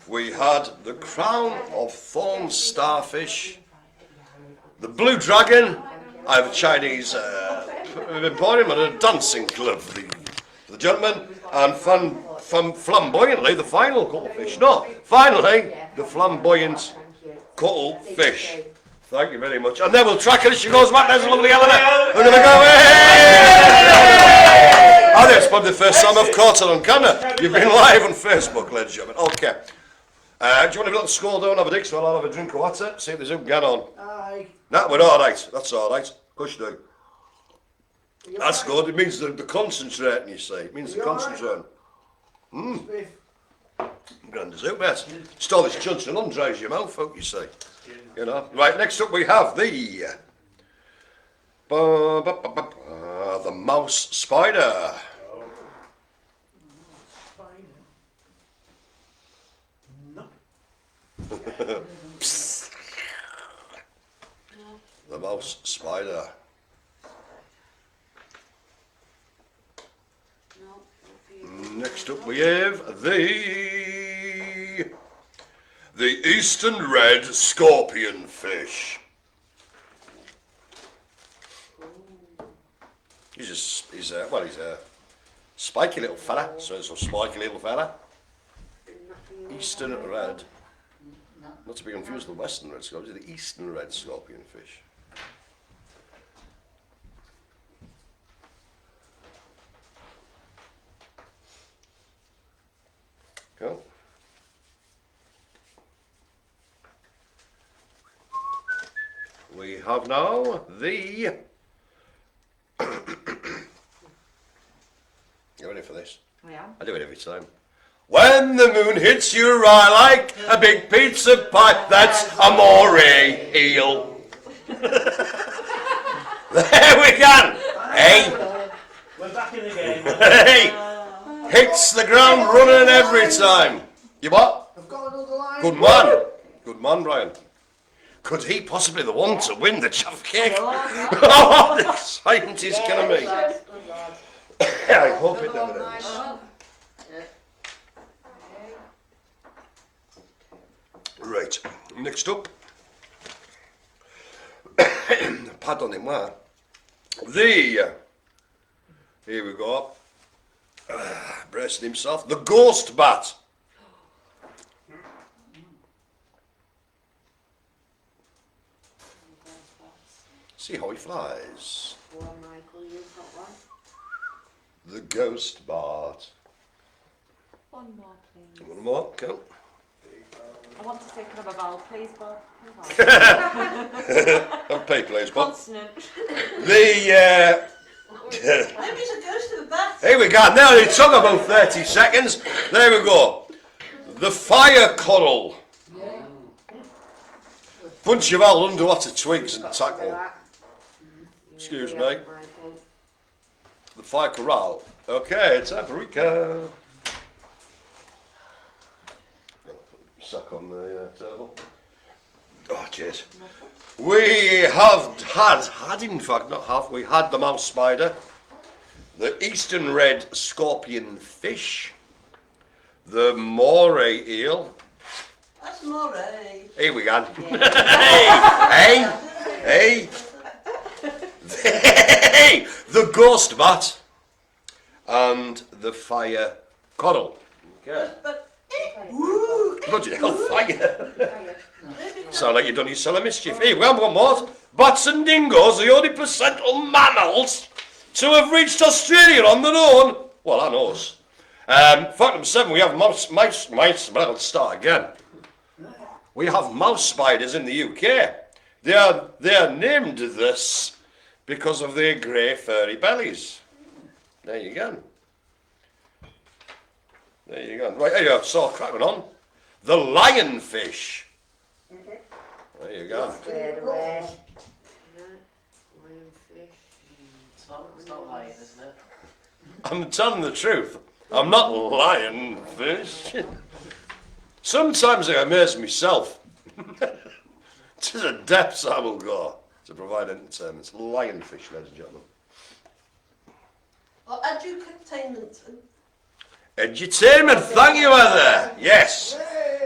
We had the crown of thorns starfish, the blue dragon. I have a Chinese emporium and a dancing club for the gentlemen, and flamboyantly the final cuttlefish. No, finally the flamboyant cuttlefish. Thank you very much. And then we'll track her as she goes back. There's a lovely Eleanor. We're going to go. Hey! I think it's probably the first time I've caught her on camera. You've been live on Facebook, ladies and gentlemen. Okay. Do you want to have a little scroll down, have a dig, so I'll have a drink of water, see if there's something going on. Aye. No, we're alright, that's alright. Push do. That's good, it means the concentrating, you see. It means the concentrating. Spiff. Grand as out, mate. Just all this Johnson on dries your mouth out, you see. You know. Right, next up we have the mouse spider. The mouse spider. Next up we have the eastern red scorpion fish. He's a spiky little fella, so it's a spiky little fella. Eastern red. Not to be confused with the western red scorpion, the eastern red scorpion fish. Cool. We have now the... You ready for this? I am. I do it every time. When the moon hits your eye like a big pizza pie, that's a moray eel. There we go. Hey. We're back in the game. Hey. Hits the ground running every time. You what? I've got another line. Good man. Good man, Brian. Could he possibly the one to win the chaff cake? Oh, the excitement is killing me. I hope it never ends. Right, next up, pad on him, where? Here we go. Bracing himself. The ghost bat. See how he flies. Well, Michael, you've got one. The ghost bat. One more, please. One more, cool. I want to say kind of a vowel, please, but Have pay, please, Bob. consonant. The, Maybe it's a ghost of a bat. here we go. Now it took about 30 seconds. There we go. The fire coral. Bunch of old underwater twigs and tackle. Excuse me. Michael. The fire corral. Okay, it's Africa. Suck on the table. Oh, cheers. We have had in fact, not have, we had the mouse spider, the eastern red scorpion fish, the moray eel. That's moray. Here we go. Hey, hey, hey, the ghost bat, and the fire coral. Okay. But woo, Bloody hell, fire. Sound like you've done yourself a mischief. Here we have one more. Bats and dingoes are the only placental mammals to have reached Australia on their own. Well, I knows. Fact number 7, we have mice, well, I'll start again. We have mouse spiders in the UK. They are named this because of their grey furry bellies. There you go. There you go. Right, here you go. So cracking on. The lionfish. There you go. Straight away. Lionfish. It's not lying, isn't it? I'm telling the truth. I'm not lionfish. Sometimes I amaze myself. To the depths I will go to provide entertainment. It's lionfish, ladies and gentlemen. or edutainment. Edutainment, thank you, Heather. Yes.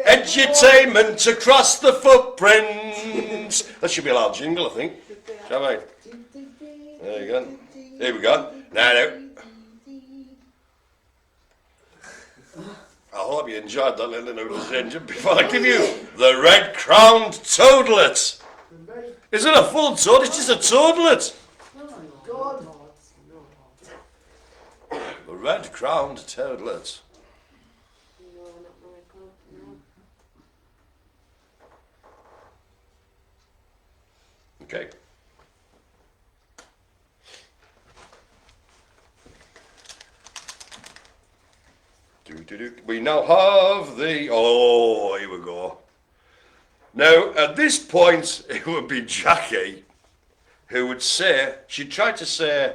Edutainment across the footprints. That should be a loud jingle, I think. Shall we? There you go. Here we go. Now. I hope you enjoyed that little intervention before I give you the red-crowned toadlet. Is it a full toad? It's just a toadlet. God. The red-crowned toadlet. No, not Michael. No. Okay. We now have the... Oh, here we go. Now, at this point, it would be Jackie who would say... She'd try to say,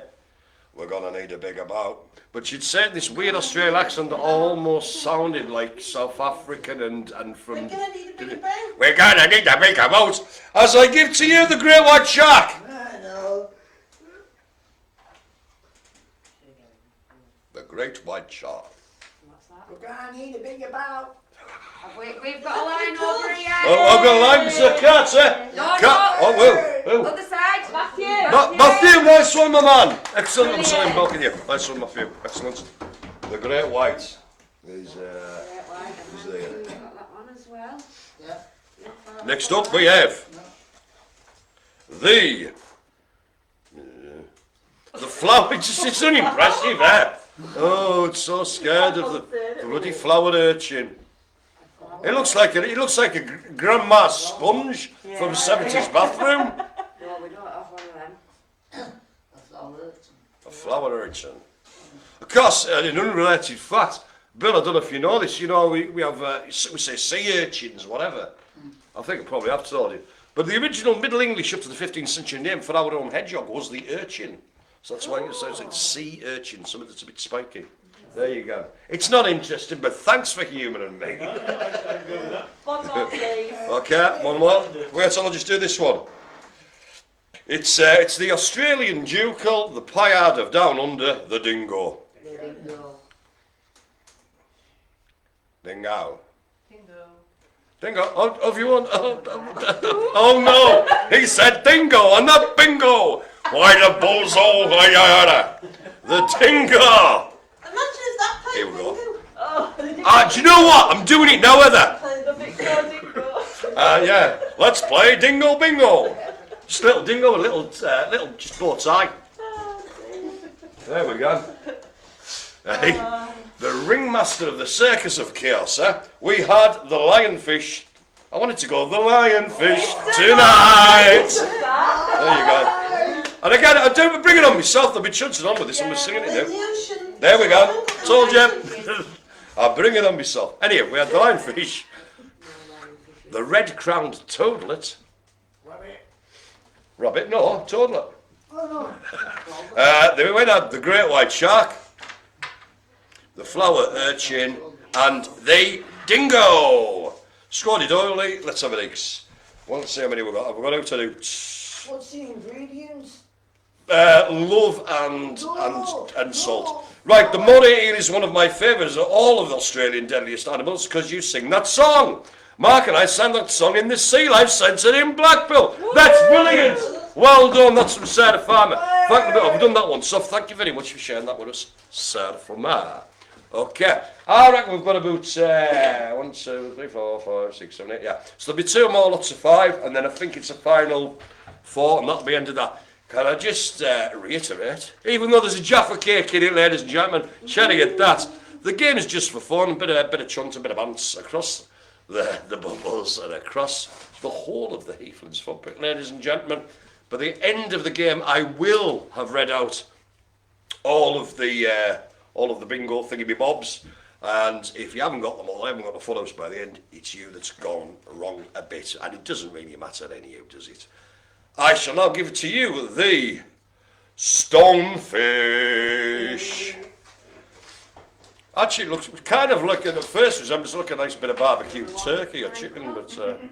we're going to need a bigger boat. But she'd say this weird Australian accent that almost sounded like South African and from... We're gonna need a bigger boat. We're going to need a bigger boat as I give to you the great white shark. I know. The great white shark. What's that? We're gonna need a bigger boat. We've got a line over here. Oh, I've got lines, Carter. No, Cat. Oh, who? Other side. Matthew! Matthew, nice one, my man. Excellent. I'm sorry, I'm blocking you. Nice one, Matthew. Excellent. The great white is We've there. got that one as well. Yeah. Next up, we have the flower. It's unimpressive, eh? Oh, it's so scared of the bloody flower urchin. It looks like a grandma's sponge from 70s bathroom. No, we don't have one of them. A flower urchin. Of course, an unrelated fact, Bill, I don't know if you know this, you know, we have, we say sea urchins, whatever. I think I probably have told you. But the original Middle English up to the 15th century name for our own hedgehog was the urchin. So that's why it says it's sea urchin, something that's a bit spiky. There you go. It's not interesting, but thanks for humouring me. One more, please. Okay, one more. Wait till I just do this one. It's the Australian ducal, the piard of down under, the dingo. Dingo. Dingo. Bingo. Dingo. Oh, if you want. Oh no! He said dingo and not bingo. Why the bull's all the dingo. Imagine if that played Here we go. bingo. Oh, Do you know what? I'm doing it now, Heather. the bingo dingo. Yeah. Let's play dingo bingo. Just a little dingo, a little just bow tie. There we go. Hey, the ringmaster of the circus of chaos, we had the lionfish. I wanted to go the lionfish tonight. There you go. And again, I don't bring it on myself. I'll be chuncing on with this. I'm singing it now. There we go. Told you. I'll bring it on myself. Anyway, we had the lionfish, the red-crowned toadlet. Rabbit? No, toadlet. Then we had the great white shark, the flower urchin, and the dingo. Scored it oily. Let's have an eggs. Well, let's see how many we've got. We've got out to do. What's the ingredients? Love and salt. Right, the moray eel is one of my favourites of all of the Australian deadliest animals because you sing that song. Mark and I sang that song in the Sea Life Centre in Blackpool. That's brilliant. Well done. That's from Sarah Farmer. I've done that one, so thank you very much for sharing that with us, Sarah Farmer. Okay, I reckon we've got about 1, 2, 3, 4, 5, 6, 7, 8, yeah. So there'll be 2 more lots of 5, and then I think it's a final 4, and that'll be the end of that. Can I just reiterate, even though there's a Jaffa cake in it, ladies and gentlemen, trying to get that, the game is just for fun, a bit of chunt, a bit of bounce across the bubbles and across the whole of the Heathlands footprint, ladies and gentlemen. By the end of the game, I will have read out all of the bingo thingy-bobs, and if you haven't got them all, I haven't got the photos by the end, it's you that's gone wrong a bit, and it doesn't really matter anyhow, does it? I shall now give it to you, the stonefish. Actually, it looks kind of like, at first, resembles like a nice bit of barbecue turkey or chicken, but Can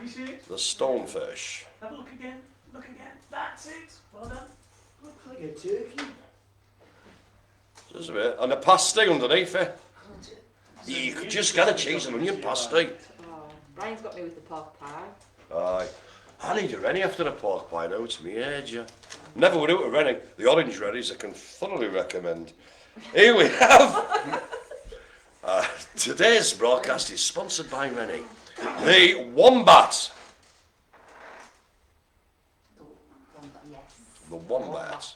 you see it? the stonefish. Have a look again. Look again. That's it. Well done. Looks like a turkey. Just a bit. And a pasty underneath it. You could just get a cheese and onion pasty. Oh, Brian's got me with the pork pie. Aye. I need a rennie after a pork pie now, it's me age, yeah. Never would out a rennie. The orange rennies I can thoroughly recommend. Here we have. Today's broadcast is sponsored by Rennie. The wombat. Yes. The wombat.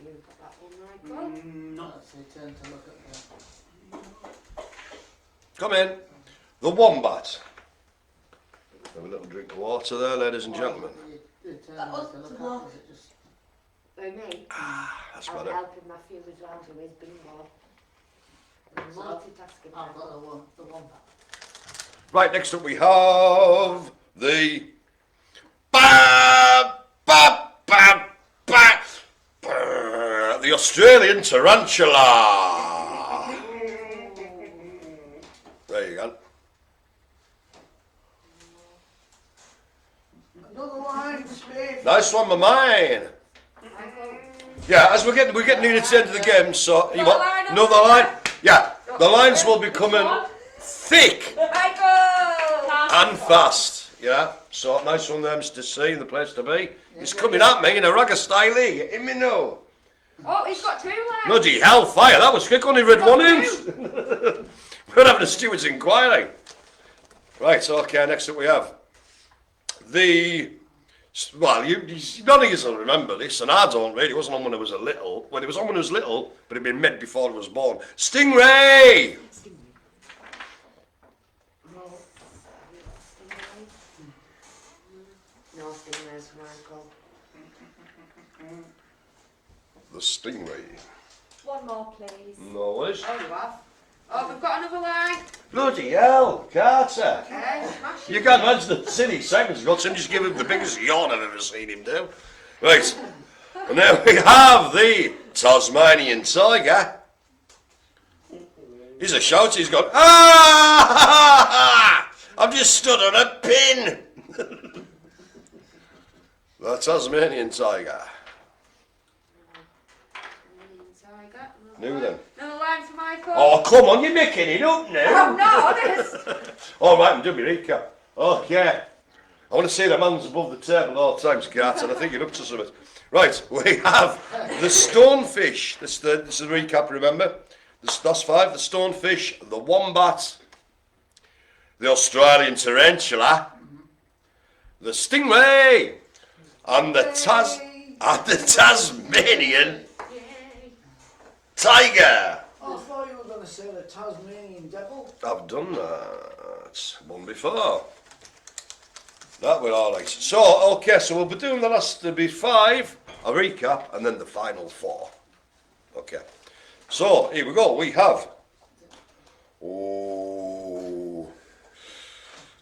You've got that one right, Not. That's your turn to look at the... Come in. The wombat. Have a little drink of water there, ladies and gentlemen. Your turn to look at it, is it just... For me, That's I'm better. helping Matthew as well to his bingo. I'm multitasking. I've got the one back. Right, next up we have the the Australian tarantula. There you go. Another line, Spiff. Nice one, my man. Yeah, as we're getting near to the end of the game, so you want another line? Yeah, the lines will be coming thick and fast. Yeah, so nice one there, Mr. C, the place to be. He's coming at me in a ragga style here, get me know. Oh, he's got 2 left. Bloody hellfire, that was quick, only read 1 inch. We're having a steward's inquiry. Right, okay, next up we have the... Well, none of you will remember this, and I don't really. It wasn't on when I was little. Well, it was on when I was little, but it'd been made before I was born. Stingray! No stingrays, Michael. The stingray. One more, please. No worries. Oh, you have? Oh, we've got another line. Bloody hell, Carter. Okay, smash it. You can't imagine the silly seconds got him just give him the biggest yawn I've ever seen him do. Right, and now we have the Tasmanian Tiger. He's a shout, he's gone, ah! I've just stood on a pin. The Tasmanian Tiger. Tiger, another New then. Another line for Michael. Oh, come on, you're making it up now. I'm not honest. All right, I'm doing my recap. Okay. I want to see them hands above the table at all times, Kat, and I think you're up to something. Right, we have the stonefish. This is the recap, remember? That's 5. The stonefish, the wombat, the Australian tarantula, the stingray, and the Tasmanian Tiger. I thought you were going to say the Tasmanian devil. I've done that one before. That were alright. So, okay, so we'll be doing the last, there'll be 5, a recap, and then the final 4. Okay. So, here we go. We have. Oh.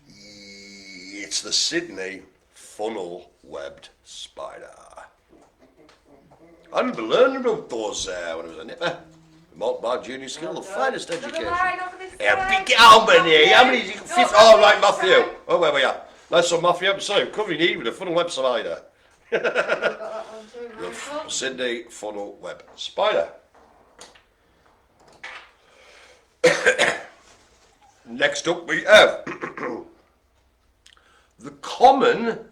It's the Sydney funnel webbed spider. I remember learning about those when I was a nipper. Maltbar Junior School, the finest education. Yeah, big Albany. How many is it? 5th? Oh, right, Matthew. Oh, where we are. Nice one, Matthew. I'm sorry, I'm covering you with a funnel web spider. The Sydney funnel web spider. Next up we have the common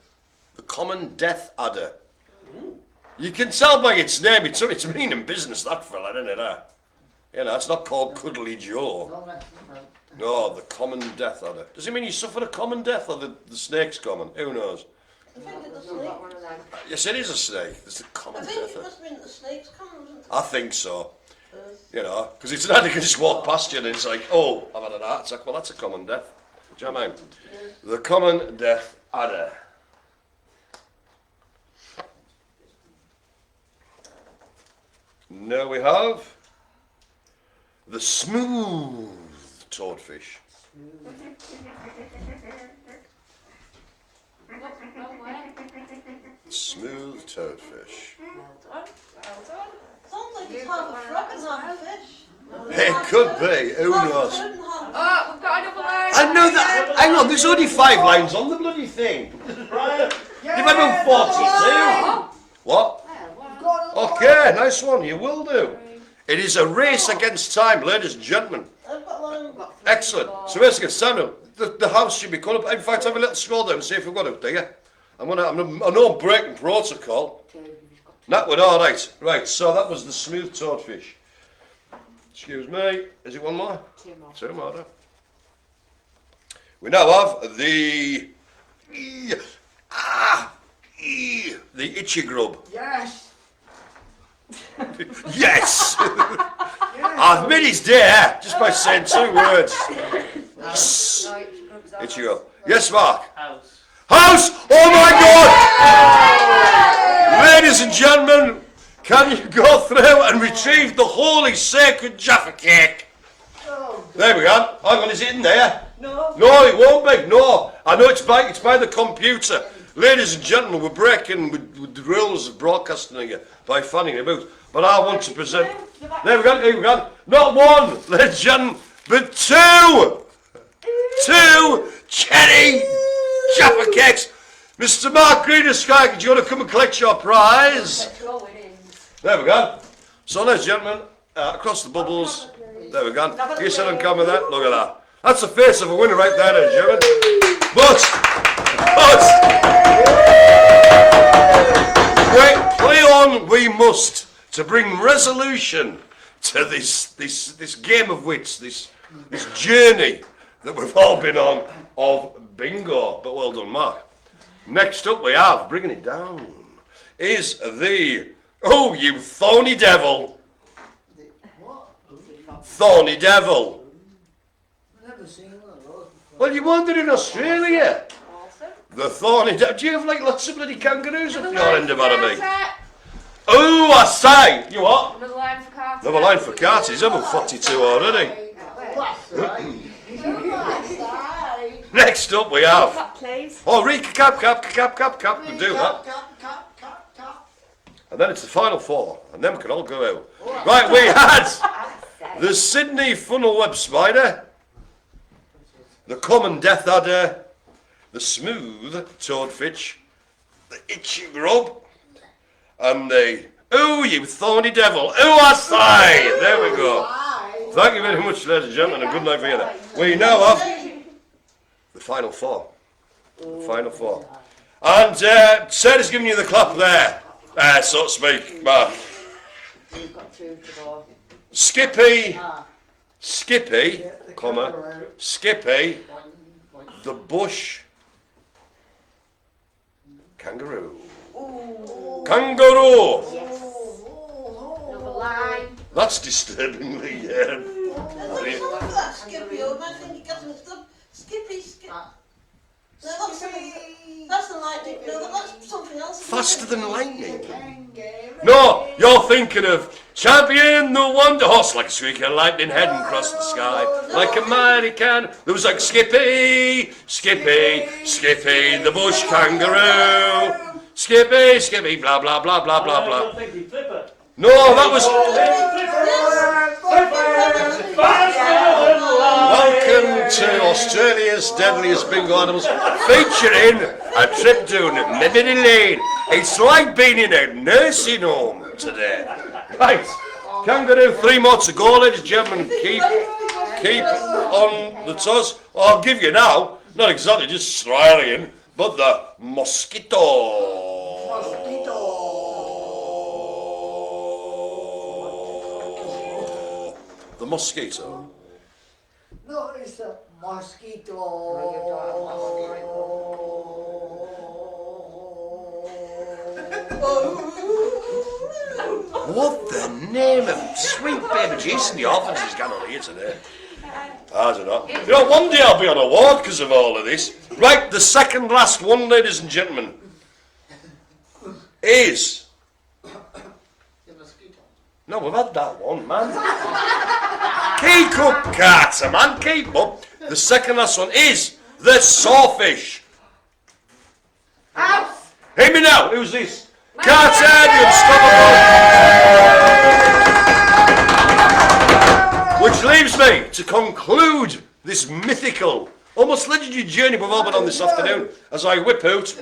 death adder. You can tell by its name, it's meaning business, that fella, isn't it? You know, it's not called Cuddly Joe. No, the common death adder. Does it mean you suffer a common death or the snake's common? Who knows? I think it's a snake. Yes, it is a snake. It's the common I think death it adder. must mean the snake's common, isn't it? I think so. You know, because it's not, you can just walk past you and it's like, oh, I've had an heart attack. Well, that's a common death. Do you know what I mean? The common death adder. Now we have the smooth toadfish. Smooth toadfish. Sounds like it's half a frog and half a fish. It could be, who knows? Oh, we've got another line. I know that. Hang on, there's only 5 lines on the bloody thing. You've had about 42. What? Okay, nice one, you will do. It is a race against time, ladies and gentlemen. I've got one. Excellent. So race against time. The house should be called up. In fact, have a little scroll down and see if we've got it, do you? I know I'm breaking protocol. That would all right. Right, so that was the smooth toadfish. Excuse me. Is it one more? 2 more. 2 more. No? We now have the itchy grub. Yes. Yes. I've made his day just by saying 2 words. Itchy grub. Yes, Mark. House. House! Oh my God! Ladies and gentlemen, can you go through and retrieve the holy sacred Jaffa cake? There we go. Hang on, is it in there? No. No, it won't be. No. I know it's by the computer. Ladies and gentlemen, we're breaking with the rules of broadcasting here by fanning about. But I want to present. There we go. Here we go. Not 1, ladies and gentlemen, but 2. 2 cherry Jaffa cakes. Mr. Mark Greenesky, do you want to come and collect your prize? There we go. So, ladies and gentlemen, across the bubbles. There we go. You sit on camera there. Look at that. That's the face of a winner right there, ladies and gentlemen. But play on we must to bring resolution to this game of wits, this journey that we've all been on of bingo. But well done, Mark. Next up we have, bringing it down, is the, oh, you thorny devil. What? Thorny devil. I've never seen one of those before. Well, you wandered in Australia. The thorny devil. Do you have like lots of bloody kangaroos up your end of Wallaby? Oh, I say. You what? Another line for Carter. Another line for Carter. He's over 42 already. That's right. Next up we have. Cap, please. Oh, recap, cap. We do that. Cap. And then it's the final 4. And then we can all go out. Right, we had the Sydney funnel web spider, the common death adder, the smooth toadfish, the itchy grub, and the Ooh, you thorny devil. Ooh, I say. There we go. Thank you very much, ladies and gentlemen, and good night for you there. We now have the final four. The final four. And Sarah's giving you the clap there, so to speak. You've got 2 to go. Skippy, comma, Skippy, the bush, kangaroo. Kangaroo! Yes. Number line. That's disturbingly, Skippy, oh, I think you got mixed up. Skippy. No, that's the lightning. No, that's something else. faster than lightning. No, you're thinking of champion the wonder horse, like a streak of lightning heading across the sky, like a mighty can. There was like Skippy, the bush kangaroo. Skippy, blah blah blah blah blah blah. I'm thinking Flipper. No, that was. Welcome to Australia's Deadliest Bingo Animals, featuring a trip down Memory Lane. It's like being in a nursing home today. Right, kangaroo, 3 more to go, ladies and gentlemen. Keep on the toes. I'll give you now, not exactly just Australian, but the mosquito. The mosquito. No, it's a mosquito. What the name of sweet baby Jason the Orphans has gone on here today? I don't know. You know, one day I'll be on a ward because of all of this. Right, the second last one, ladies and gentlemen, is... No, we've had that one, man. Keep up, Carter, man, keep up. The second last one is the sawfish. Hear me now, who's this? Carter, the Unstoppable. Which leaves me to conclude this mythical, almost legendary journey we've all been on this afternoon as I whip out,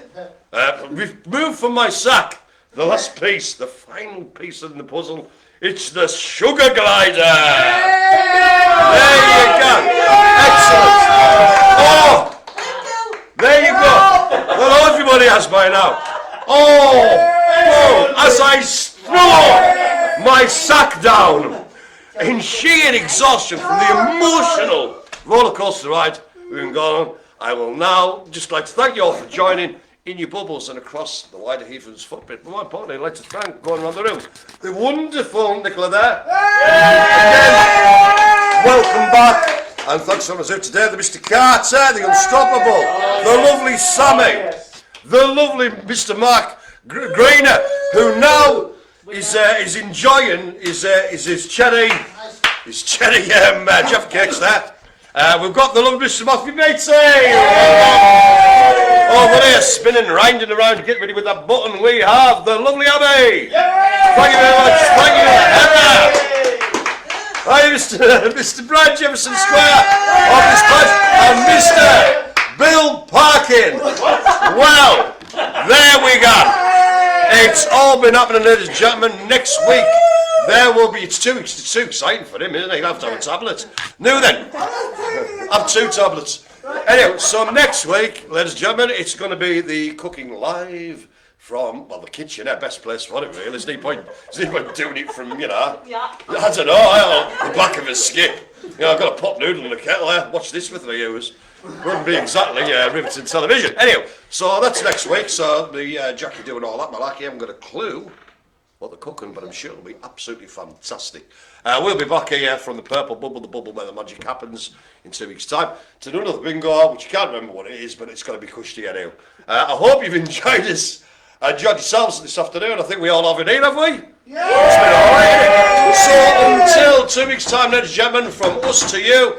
remove from my sack the last piece, the final piece in the puzzle. It's the sugar glider. There you go. Excellent. Oh, there you go. Well, everybody has by now. Oh, as I throw my sack down in sheer exhaustion from the emotional roller coaster ride we've been going on, I will now just like to thank you all for joining in your bubbles and across the wider Heathlands footprint. But more importantly, I'd like to thank, going around the room, the wonderful Nicola there. Again, welcome back. And thanks so much today, the Mr. Carter, the Unstoppable, the lovely Sammy, the lovely Mr. Mark Grainer, who now is enjoying his cherry Jeff cakes there. We've got the lovely Mr. Magpie matey. Over there, spinning, rinding around to get ready with that button. We have the lovely Abby. Thank you very much. Thank you, Heather. Hi, Mr. Brad Jefferson Square of this place, and Mr. Bill Parkin. Well, there we go. It's all been happening, ladies and gentlemen. Next week, there will be, it's too exciting for him, isn't it? He'll have to have a tablet. Now then, have 2 tablets. Anyway, so next week, ladies and gentlemen, it's going to be the cooking live from, well, the kitchen, best place for it, really. There's no point doing it from, you know, Yeah. I don't know, the back of a skip. You know, I've got a pot noodle in the kettle there. Watch this for 3 hours. Wouldn't be exactly riveting television. Anyway, so that's next week. So the Jackie doing all that malarkey. I haven't got a clue what they're cooking, but I'm sure it'll be absolutely fantastic. We'll be back here from the Purple Bubble, the bubble where the magic happens, in 2 weeks' time, to do another bingo, which you can't remember what it is, but it's going to be cushy anyhow. I hope you've enjoyed yourselves this afternoon. I think we all have it in, have we? Yeah! It's been all right. So until 2 weeks' time, ladies and gentlemen, from us to you,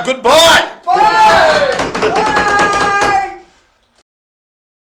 goodbye! Bye!